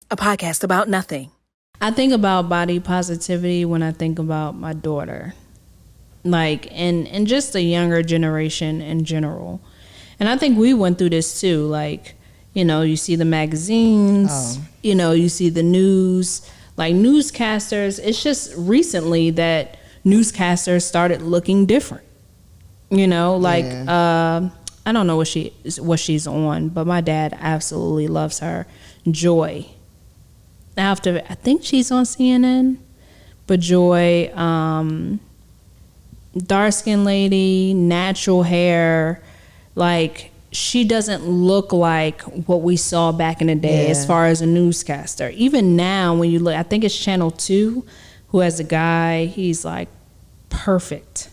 a podcast about nothing. I think about body positivity when I think about my daughter, like, and just the younger generation in general. And I think we went through this too. Like, you know, you see the magazines, you know, you see the news, like newscasters. It's just recently that newscasters started looking different. You know, like, I don't know what she's on, but my dad absolutely loves her. Joy. After, I think she's on CNN, but Joy, dark-skinned lady, natural hair, like, she doesn't look like what we saw back in the day as far as a newscaster. Even now, when you look, I think it's Channel 2 who has a guy, he's like perfect.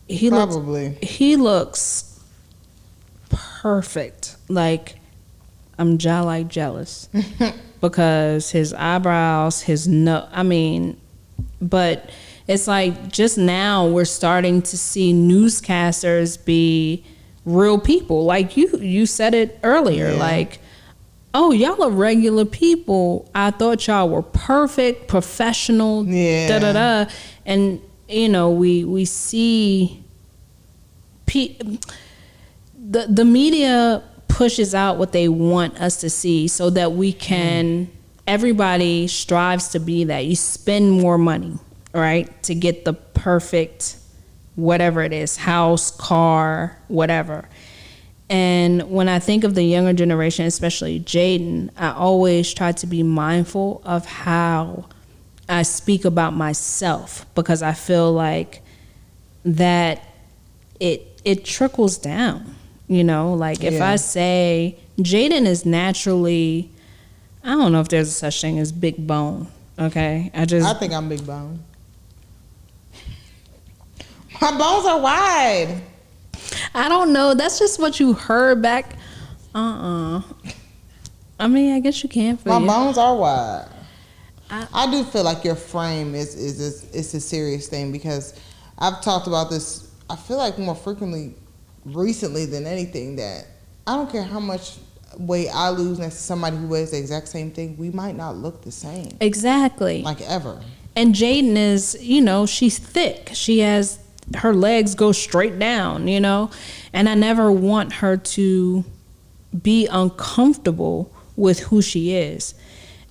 He looks perfect. Like, I'm jealous because his eyebrows, but it's like just now we're starting to see newscasters be real people. Like you said it earlier, like, oh, y'all are regular people. I thought y'all were perfect, professional, da-da-da. And, you know, we see the media pushes out what they want us to see so that we can, everybody strives to be that. You spend more money, right, to get the perfect whatever it is, house, car, whatever. And when I think of the younger generation, especially Jaden, I always try to be mindful of how I speak about myself, because I feel like that it trickles down. You know, like if I say Jaden is naturally, I don't know if there's a such thing as big bone. Okay, I think I'm big bone. My bones are wide. I don't know. That's just what you heard back. I mean, I guess you can. My bones are wide. I do feel like your frame is a serious thing, because I've talked about this. I feel like more frequently recently than anything, that I don't care how much weight I lose next to somebody who weighs the exact same thing, we might not look the same. Exactly. Like ever. And Jaden is, you know, she's thick. She has, her legs go straight down, you know, and I never want her to be uncomfortable with who she is.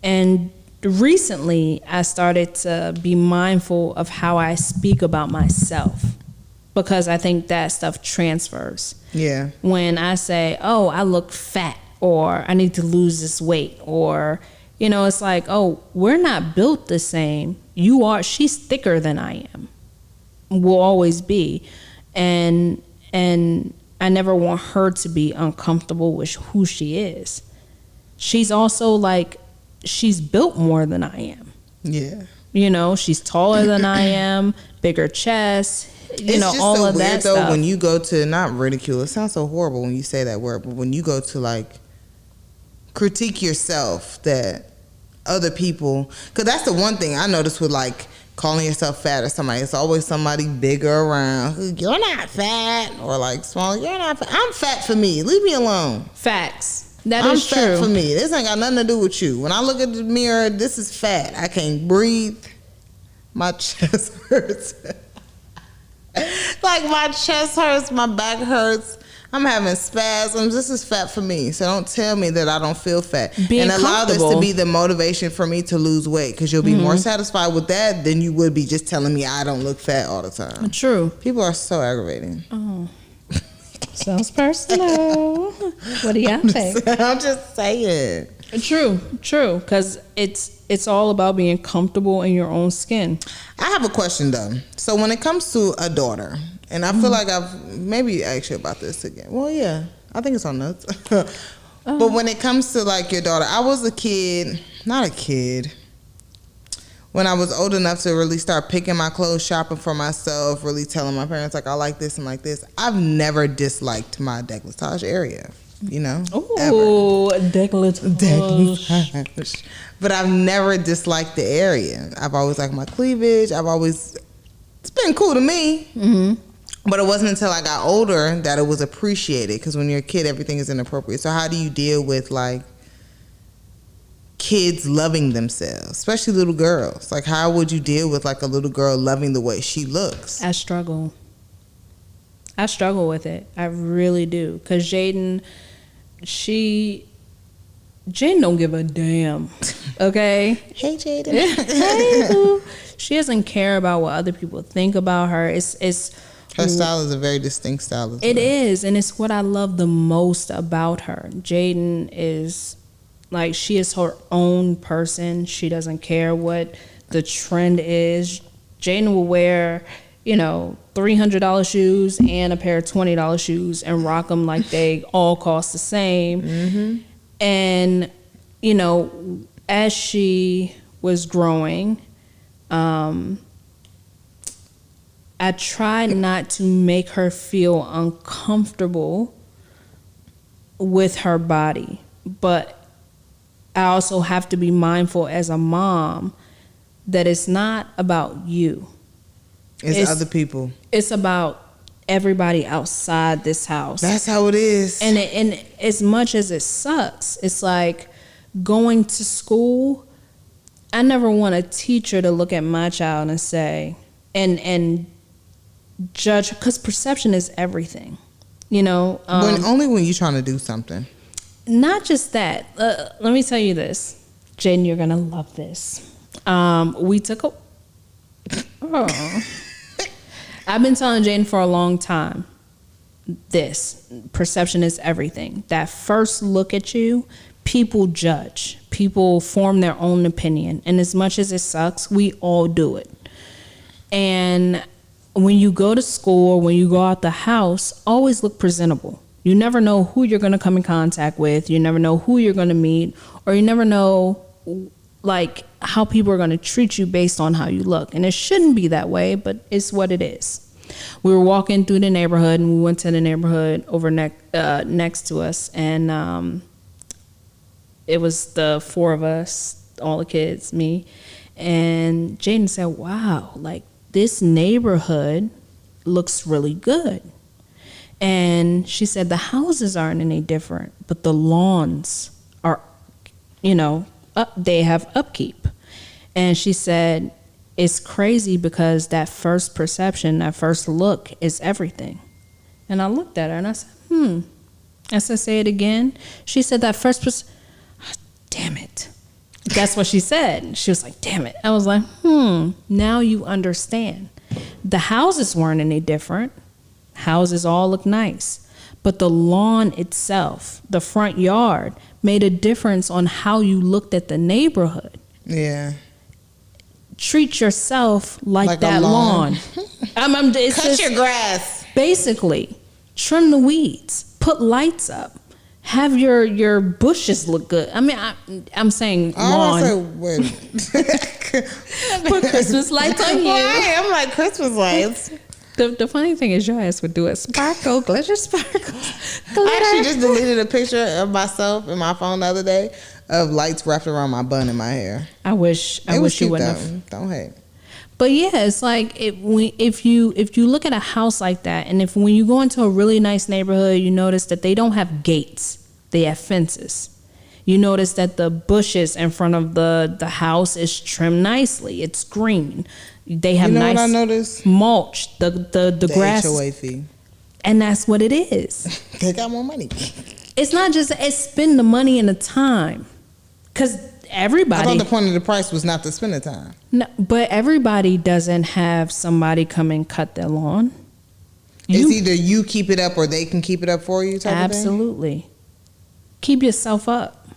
And recently I started to be mindful of how I speak about myself, because I think that stuff transfers. Yeah. When I say, oh, I look fat, or I need to lose this weight, or, you know, it's like, oh, we're not built the same. She's thicker than I am. Will always be. And I never want her to be uncomfortable with who she is. She's also like, she's built more than I am. Yeah. You know, she's taller than I am, bigger chest. You know, all so of that stuff. It's just so weird, though, when you go to, not ridicule, it sounds so horrible when you say that word, but when you go to, like, critique yourself, that other people, because that's the one thing I noticed with, like, calling yourself fat or somebody, it's always somebody bigger around. You're not fat, or, like, small. You're not fat. I'm fat for me. Leave me alone. Facts. That is true. I'm fat for me. This ain't got nothing to do with you. When I look at the mirror, this is fat. I can't breathe. My chest hurts. Like, my chest hurts, my back hurts, I'm having spasms. This is fat for me. So don't tell me that I don't feel fat. And allow this to be the motivation for me to lose weight, because you'll be more satisfied with that than you would be just telling me I don't look fat all the time. True. People are so aggravating. Oh. Sounds personal. What do y'all think? I'm just saying. True. Because it's all about being comfortable in your own skin. I have a question, though. So when it comes to a daughter, and I feel like I've maybe asked you about this again. Well, yeah, I think it's on notes. But when it comes to, like, your daughter, I was not a kid, when I was old enough to really start picking my clothes, shopping for myself, really telling my parents, like, I like this and like this. I've never disliked my décolletage area, you know? Oh, décolletage. But I've never disliked the area. I've always liked my cleavage. It's been cool to me. Mm-hmm. But it wasn't until I got older that it was appreciated, because when you're a kid, everything is inappropriate. So how do you deal with, like, kids loving themselves, especially little girls. Like, how would you deal with like a little girl loving the way she looks? I struggle with it. I really do. Because Jaden don't give a damn. Okay? Hey, Jaden. Hey, boo. She doesn't care about what other people think about her. Her style is a very distinct style. It is, and it's what I love the most about her. Jaden is, like, she is her own person. She doesn't care what the trend is. Jaden will wear, $300 shoes and a pair of $20 shoes and rock them like they all cost the same. Mm-hmm. And, as she was growing, I tried not to make her feel uncomfortable with her body, but I also have to be mindful as a mom that it's not about you. It's other people. It's about everybody outside this house. That's how it is. And as much as it sucks, it's like going to school. I never want a teacher to look at my child and say, and judge, because perception is everything, only when you're trying to do something. Not just that. Let me tell you this, Jaden, you're gonna love this. We took I've been telling Jaden for a long time, this perception is everything. That first look at you, people judge, people form their own opinion, and as much as it sucks, we all do it. And when you go to school, when you go out the house, always look presentable. You never know who you're going to come in contact with. You never know who you're going to meet, or you never know like how people are going to treat you based on how you look. And it shouldn't be that way, but it's what it is. We were walking through the neighborhood, and we went to the neighborhood over next to us, and it was the four of us, all the kids, me, and Jaden said, "Wow, like, this neighborhood looks really good." And she said the houses aren't any different, but the lawns are, they have upkeep. And she said, it's crazy because that first perception, that first look is everything. And I looked at her and I said, I said, say it again. She said that first damn it. That's what she said. She was like, damn it. I was like, now you understand. The houses weren't any different. Houses all look nice. But the lawn itself, the front yard, made a difference on how you looked at the neighborhood. Yeah. Treat yourself like that lawn. Cut your grass. Basically, trim the weeds. Put lights up. Have your bushes look good. I mean, I'm saying lawn. Put Christmas lights on you. Why? I'm like, Christmas lights. The funny thing is your ass would do it. Sparkle, glitter, sparkle. Glitter. I actually just deleted a picture of myself in my phone the other day of lights wrapped around my bun and my hair. I wish you wouldn't have. Don't hate. But yeah, it's like if you look at a house like that, and when you go into a really nice neighborhood, you notice that they don't have gates, they have fences. You notice that the bushes in front of the house is trimmed nicely. It's green. They have nice what I noticed? Mulch. The grass. HOA fee. And that's what it is. They got more money. It's not just spend the money and the time, because everybody. I thought the point of the price was not to spend the time. No, but everybody doesn't have somebody come and cut their lawn. It's either you keep it up or they can keep it up for you. Absolutely. Keep yourself up.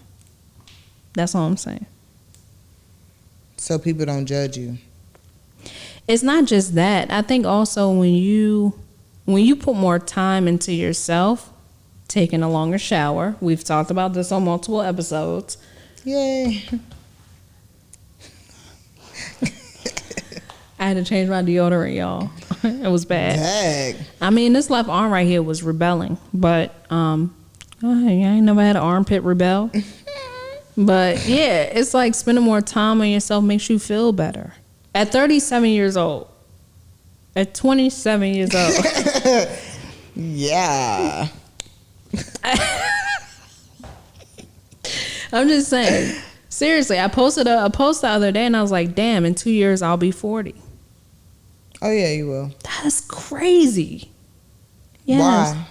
That's all I'm saying. So people don't judge you. It's not just that. I think also when you put more time into yourself, taking a longer shower. We've talked about this on multiple episodes. Yay. I had to change my deodorant, y'all. It was bad. Dang. I mean, this left arm right here was rebelling, but I ain't never had an armpit rebel. But yeah, it's like spending more time on yourself makes you feel better. At 37 years old, at 27 years old. Yeah. I'm just saying, Seriously, I posted a post the other day and I was like, damn, in 2 years I'll be 40. Oh yeah, you will. That's crazy. Yes. Why?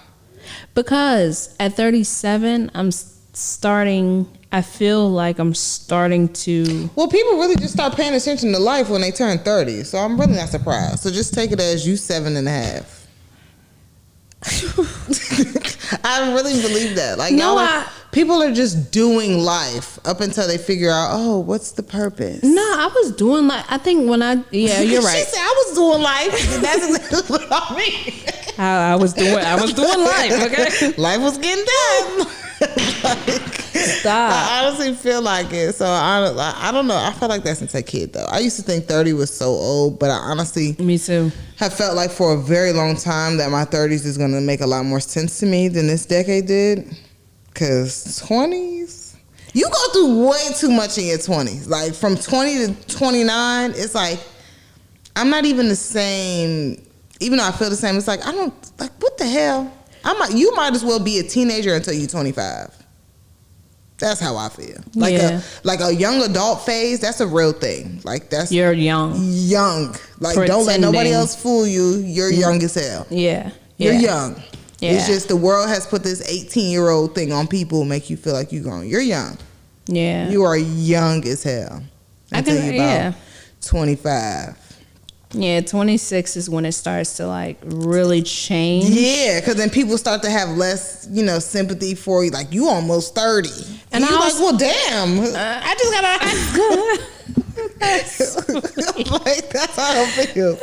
Because at 37, I feel like I'm starting to. Well, people really just start paying attention to life when they turn 30. So I'm really not surprised. So just take it as you 7.5. I really believe that. Like, people are just doing life up until they figure out, oh, what's the purpose? No, I was doing like, I think when yeah, you're right. She said I was doing life. That's exactly what I mean. I was doing life, okay? Life was getting done. Stop. I honestly feel like it. So I don't know. I felt like that since a kid, though. I used to think 30 was so old, but I honestly, me too, have felt like for a very long time that my 30s is going to make a lot more sense to me than this decade did. Because 20s, you go through way too much in your 20s. Like from 20 to 29, it's like I'm not even the same. Even though I feel the same, it's like I don't like what the hell. You might as well be a teenager until you're 25. That's how I feel. Like a young adult phase. That's a real thing. Like you're young. Like pretending. Don't let nobody else fool you. You're young as hell. Yeah. You're young. Yeah. It's just the world has put this 18-year-old thing on people, make you feel like you're grown. You're young. Yeah. You are young as hell. Until you're about 25. Yeah, 26 is when it starts to like really change. Yeah, because then people start to have less, sympathy for you. Like, you almost 30. And you're like, well, damn. I just got out of high school. Like, that's how I feel.